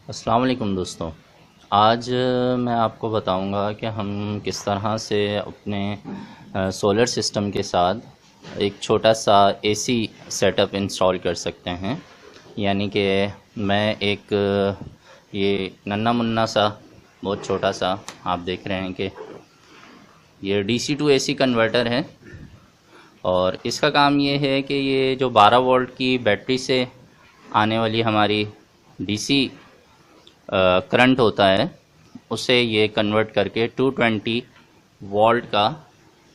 अस्सलाम वालेकुम दोस्तों। आज मैं आपको बताऊंगा कि हम किस तरह से अपने सोलर सिस्टम के साथ एक छोटा सा एसी सेटअप इंस्टॉल कर सकते हैं। यानी कि मैं एक ये नन्ना मुन्ना सा बहुत छोटा सा आप देख रहे हैं कि ये डीसी टू एसी कन्वर्टर है। और इसका काम ये है कि ये जो 12 वोल्ट की बैटरी से आने वाली हमारी डीसी करंट होता है उसे ये कन्वर्ट करके 220 वोल्ट का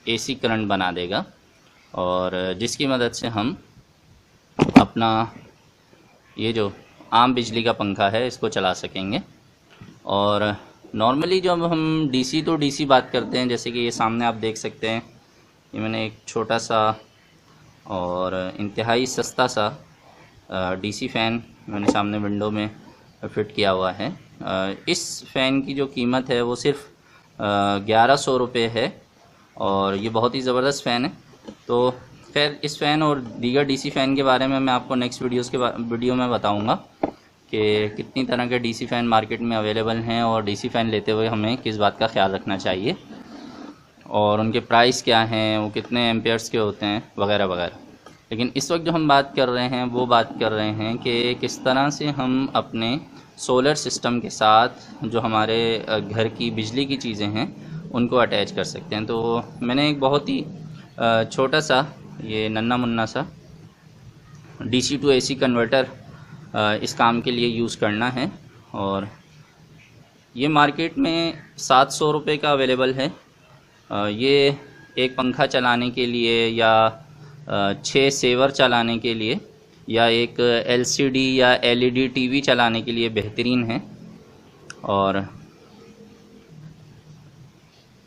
एसी करंट बना देगा, और जिसकी मदद से हम अपना ये जो आम बिजली का पंखा है इसको चला सकेंगे। और नॉर्मली जब हम डीसी टू डीसी बात करते हैं, जैसे कि ये सामने आप देख सकते हैं, ये मैंने एक छोटा सा और इंतहाई सस्ता सा डीसी फ़ैन मैंने सामने विंडो में फिट किया हुआ है। इस फ़ैन की जो कीमत है वो सिर्फ 1100 रुपये है, और ये बहुत ही ज़बरदस्त फ़ैन है। तो खैर इस फ़ैन और दीगर डीसी फ़ैन के बारे में मैं आपको नेक्स्ट वीडियो में बताऊंगा कि कितनी तरह के डीसी फ़ैन मार्केट में अवेलेबल हैं और डीसी फ़ैन लेते हुए हमें किस बात का ख्याल रखना चाहिए और उनके प्राइस क्या हैं, वो कितने एम्पेयर्स के होते हैं, वगैरह वगैरह। लेकिन इस वक्त जो हम बात कर रहे हैं वो बात कर रहे हैं कि किस तरह से हम अपने सोलर सिस्टम के साथ जो हमारे घर की बिजली की चीज़ें हैं उनको अटैच कर सकते हैं। तो मैंने एक बहुत ही छोटा सा ये नन्ना मुन्ना सा डीसी टू एसी कन्वर्टर इस काम के लिए यूज़ करना है, और ये मार्केट में 700 रुपये का अवेलेबल है। ये एक पंखा चलाने के लिए या 6 सेवर चलाने के लिए या एक एलसीडी या एलईडी टीवी चलाने के लिए बेहतरीन है। और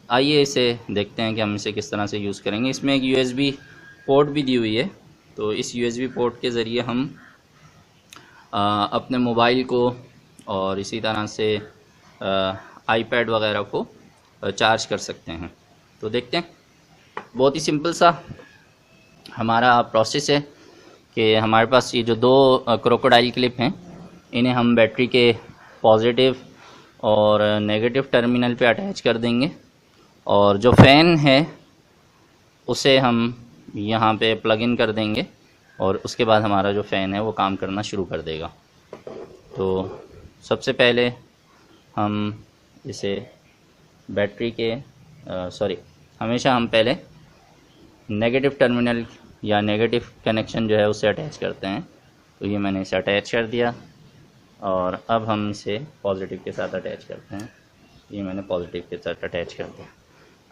आइए इसे देखते हैं कि हम इसे किस तरह से यूज़ करेंगे। इसमें एक यूएसबी पोर्ट भी दी हुई है, तो इस यूएसबी पोर्ट के ज़रिए हम अपने मोबाइल को और इसी तरह से आईपैड वगैरह को चार्ज कर सकते हैं। तो देखते हैं, बहुत ही सिंपल सा हमारा प्रोसेस है कि हमारे पास ये जो दो क्रोकोडाइल क्लिप हैं इन्हें हम बैटरी के पॉजिटिव और नेगेटिव टर्मिनल पे अटैच कर देंगे, और जो फ़ैन है उसे हम यहाँ पे प्लग इन कर देंगे, और उसके बाद हमारा जो फ़ैन है वो काम करना शुरू कर देगा। तो सबसे पहले हम इसे बैटरी के हमेशा हम पहले नेगेटिव टर्मिनल या नेगेटिव कनेक्शन जो है उसे अटैच करते हैं। तो ये मैंने इसे अटैच कर दिया, और अब हम इसे पॉजिटिव के साथ अटैच करते हैं। ये मैंने पॉजिटिव के साथ अटैच कर दिया।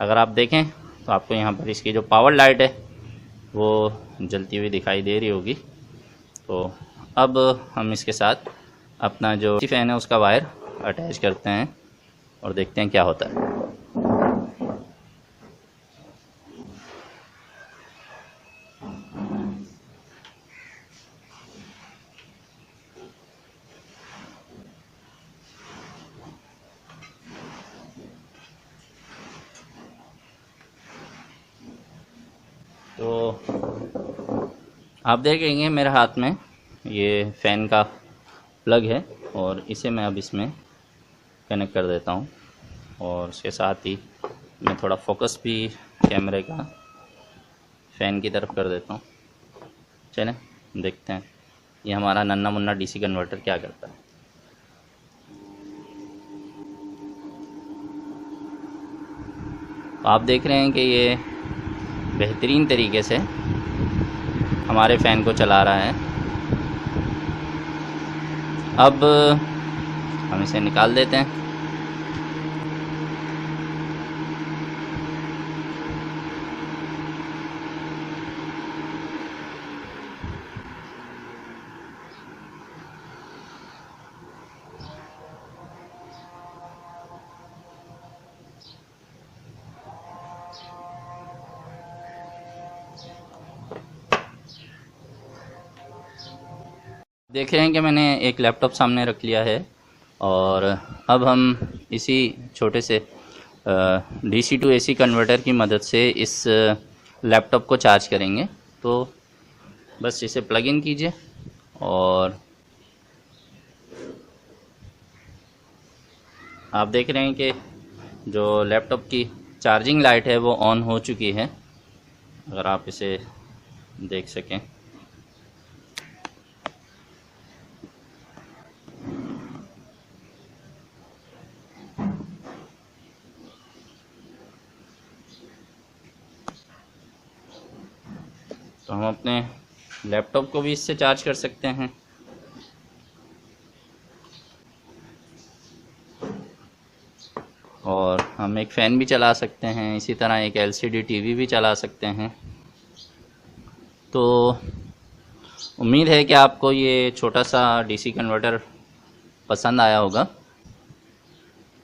अगर आप देखें तो आपको यहाँ पर इसकी जो पावर लाइट है वो जलती हुई दिखाई दे रही होगी। तो अब हम इसके साथ अपना जो फ़ैन है उसका वायर अटैच करते हैं और देखते हैं क्या होता है। तो आप देखेंगे मेरे हाथ में ये फ़ैन का प्लग है, और इसे मैं अब इसमें कनेक्ट कर देता हूँ, और उसके साथ ही मैं थोड़ा फोकस भी कैमरे का फ़ैन की तरफ कर देता हूँ। चलें देखते हैं ये हमारा नन्ना मुन्ना डीसी कन्वर्टर क्या करता है। तो आप देख रहे हैं कि ये बेहतरीन तरीके से हमारे फ़ैन को चला रहा है। अब हम इसे निकाल देते हैं। देख रहे हैं कि मैंने एक लैपटॉप सामने रख लिया है, और अब हम इसी छोटे से डीसी टू एसी कन्वर्टर की मदद से इस लैपटॉप को चार्ज करेंगे। तो बस इसे प्लग इन कीजिए और आप देख रहे हैं कि जो लैपटॉप की चार्जिंग लाइट है वो ऑन हो चुकी है, अगर आप इसे देख सकें। तो हम अपने लैपटॉप को भी इससे चार्ज कर सकते हैं। और हम एक फ़ैन भी चला सकते हैं, इसी तरह एक एलसीडी टीवी भी चला सकते हैं। तो उम्मीद है कि आपको ये छोटा सा डीसी कन्वर्टर पसंद आया होगा।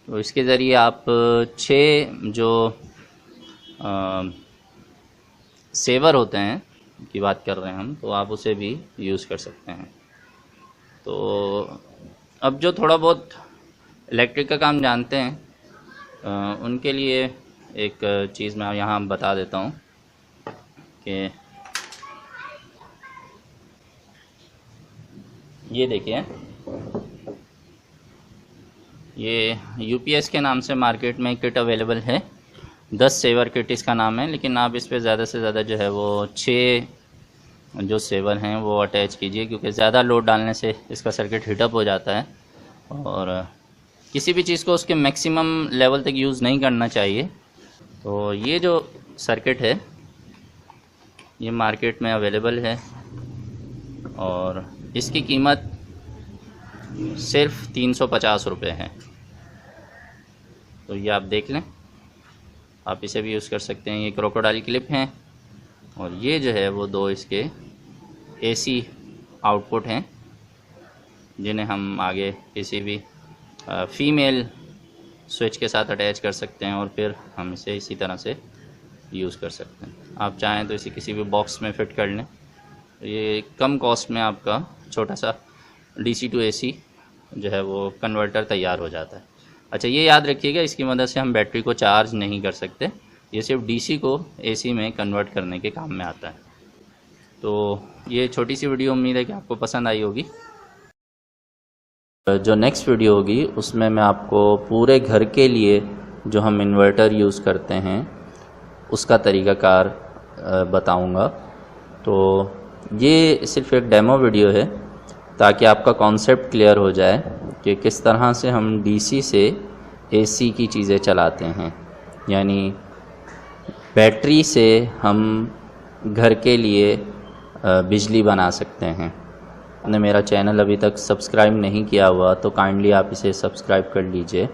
तो इसके ज़रिए आप 6 जो सेवर होते हैं की बात कर रहे हैं हम, तो आप उसे भी यूज़ कर सकते हैं। तो अब जो थोड़ा बहुत इलेक्ट्रिक का काम जानते हैं उनके लिए एक चीज़ मैं यहाँ बता देता हूँ कि ये देखिए, ये यूपीएस के नाम से मार्केट में किट अवेलेबल है। 10 सेवर किट इसका नाम है, लेकिन आप इस पे ज़्यादा से ज़्यादा जो है वो 6 जो सेवर हैं वो अटैच कीजिए, क्योंकि ज़्यादा लोड डालने से इसका सर्किट हीटअप हो जाता है और किसी भी चीज़ को उसके मैक्सिमम लेवल तक यूज़ नहीं करना चाहिए। तो ये जो सर्किट है ये मार्केट में अवेलेबल है और इसकी कीमत सिर्फ 350 रुपये है। तो ये आप देख लें, आप इसे भी यूज़ कर सकते हैं। ये क्रोकोडाइल क्लिप हैं और ये जो है वो 2 इसके एसी आउटपुट हैं, जिन्हें हम आगे किसी भी फीमेल स्विच के साथ अटैच कर सकते हैं और फिर हम इसे इसी तरह से यूज़ कर सकते हैं। आप चाहें तो इसे किसी भी बॉक्स में फ़िट कर लें। ये कम कॉस्ट में आपका छोटा सा DC to AC जो है वो कन्वर्टर तैयार हो जाता है। अच्छा, ये याद रखिएगा, इसकी मदद से हम बैटरी को चार्ज नहीं कर सकते, ये सिर्फ DC को AC में कन्वर्ट करने के काम में आता है। तो ये छोटी सी वीडियो उम्मीद है कि आपको पसंद आई होगी। जो नेक्स्ट वीडियो होगी उसमें मैं आपको पूरे घर के लिए जो हम इन्वर्टर यूज़ करते हैं उसका तरीक़ाकार बताऊंगा। तो ये सिर्फ एक डेमो वीडियो है ताकि आपका कॉन्सेप्ट क्लियर हो जाए कि किस तरह से हम DC से AC की चीज़ें चलाते हैं, यानी बैटरी से हम घर के लिए बिजली बना सकते हैं। आपने मेरा चैनल अभी तक सब्सक्राइब नहीं किया हुआ तो काइंडली आप इसे सब्सक्राइब कर लीजिए,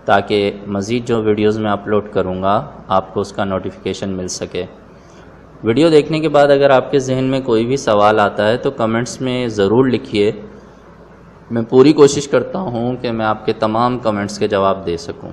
ताकि मज़ीद जो वीडियोज़ मैं अपलोड करूँगा आपको उसका नोटिफिकेशन मिल सके। वीडियो देखने के बाद अगर आपके जहन में कोई भी सवाल आता है तो कमेंट्स में ज़रूर लिखिए। मैं पूरी कोशिश करता हूँ कि मैं आपके तमाम कमेंट्स के जवाब दे सकूँ।